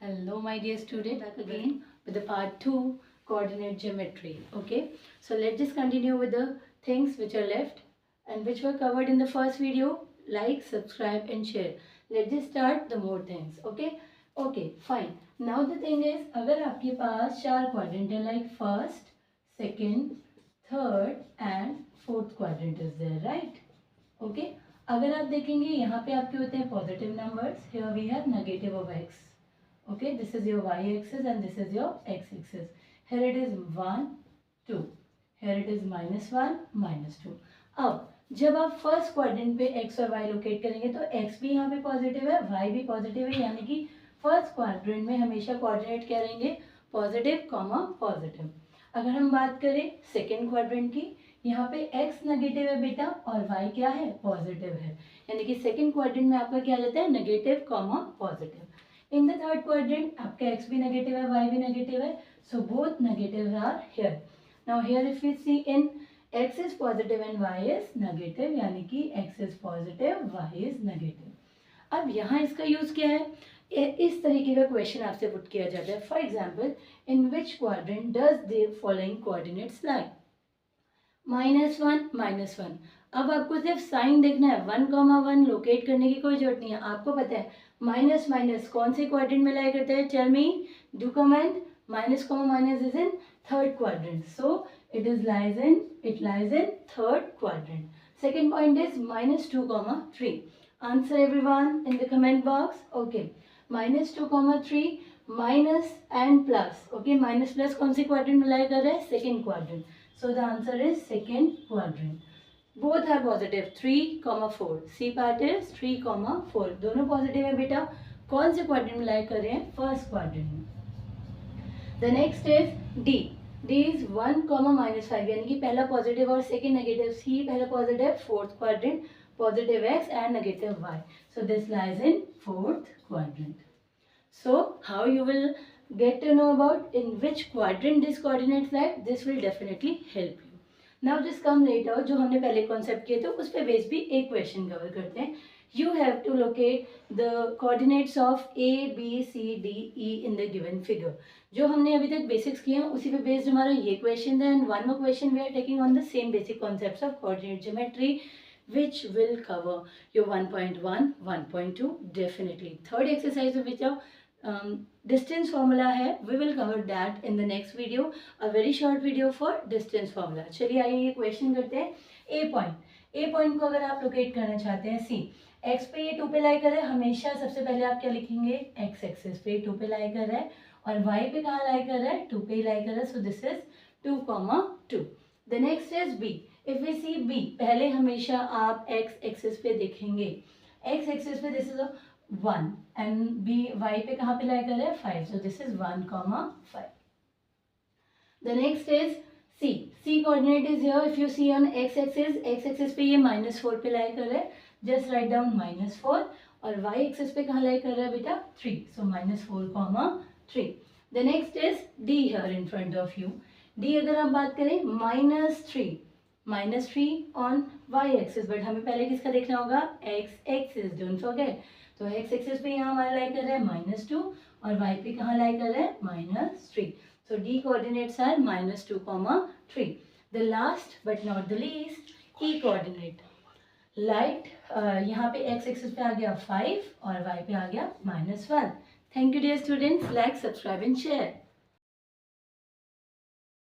Hello my dear student, back again with the part 2 coordinate geometry. Okay, so let's just continue with the things which are left and which were covered in the first video. Like, subscribe and share. Let's just start the more things. Okay, fine. Now the thing is, अगर आपके पास चार quadrant है, like first, second, third and fourth quadrant is there, right? Okay, अगर आप देखेंगे यहाँ पे आपके होते हैं positive numbers. Here we have negative of x. Okay, this is your y-axis and this is your x-axis. Here it is 1, 2. Here it is -1, -2. अब जब आप फर्स्ट क्वाड्रेंट पे x और y लोकेट करेंगे तो x भी यहाँ पे पॉजिटिव है, y भी पॉजिटिव है, यानी कि फर्स्ट क्वाड्रेंट में हमेशा कोऑर्डिनेट क्या रहेंगे? Positive comma positive. अगर हम बात करें सेकेंड क्वाड्रेंट की, यहाँ पे x नेगेटिव है बेटा और y क्या है? पॉजिटिव है, यानी कि सेकेंड क्वाड्रेंट में आपका क्या आ जाता है? Negative comma positive. In the third quadrant, आपका x भी नेगेटिव है, y भी नेगेटिव है, so both negatives are here. Now here if we see in x is positive and y is negative, यानी कि x is positive, y is negative. अब यहाँ इसका यूज क्या है? इस तरीके का क्वेश्चन आपसे पुट किया जाता है. For example, in which quadrant does the following coordinates lie? -1, -1. अब आपको सिर्फ साइन देखना है, 1, 1 लोकेट करने की कोई जरूरत नहीं है. आपको पता है माइनस माइनस कौन से क्वाड्रेंट में लाई करते हैं? Tell me, do comment. Minus comma minus is in third quadrant, so it lies in third quadrant. Second point is -2, 3. Answer everyone in the comment box. Okay, -2, 3, minus and plus. Okay, minus plus कौन से quadrant में लाई कर रहे हैं? Second quadrant. So the answer is second quadrant. Both are positive, 3, 4. C part is 3, 4. दोनों positive है बेटा. कौन से क्वाड्रेंट में लाई कर रहे हैं? फर्स्ट क्वाड्रेंट में. The next is D. D is 1, -5, यानी कि पहला पॉजिटिव और सेकेंड नेगेटिव. C पहला positive, fourth quadrant, positive x and negative y. So this lies in fourth quadrant. So how you will get to know about in which quadrant this coordinates lie? This will definitely help you. Now just come later, जो हमने पहले concept किए थे उस पे base भी एक question cover करते हैं. You have to locate the coordinates of A, B, C, D, E in the given figure. जो हमने अभी तक बेसिक्स किए हैं उसी पे बेस्ड हमारा ये क्वेश्चन है. And one more question we are taking on the same basic concepts of coordinate geometry which will cover your 1.1, 1.2 definitely. Third exercise of which distance formula है, we will cover that in the next video, a very short video for distance formula. चलिए आइए ये question करते हैं. A point को अगर आप locate करना चाहते हैं, C x पे ये 2 पे लाई कर रहा है, हमेशा सबसे पहले आप क्या लिखेंगे? x एक्सिस पे 2 पे लाई कर रहा है और y पे कहाँ लाई कर रहा है? 2 पे ही लाई कर रहा है. So this is 2, 2. The next is B. If we see B, पहले हमेशा आप x एक्सिस पे देखेंगे. x एक्सिस पे this is 1 and B y पे कहाँ पे लाई कर रहा है? 5. So this is 1, 5. The next is C coordinate is here. If you see on x axis पे ये -4 पे लाई कर रहा है. Just write down -4. और y एक्सिस पे कहाँ लाई कर रहा है बेटा? 3. सो -4, 3. The next is D here in front of you. D अगर आप बात करें -3 ऑन y एक्सिस, बट हमें पहले किसका देखना होगा? x axis, don't forget. तो x एक्सिस पे यहाँ हमारा लाई कर रहा है -2 और y पे कहाँ लाई कर रहा है? -3. So D coordinates are -2, 3. The last but not the least, E coordinate. Light यहाँ पे x एक्सिस पे आ गया 5 और y पे आ गया -1. Thank you dear students. Like, subscribe and share.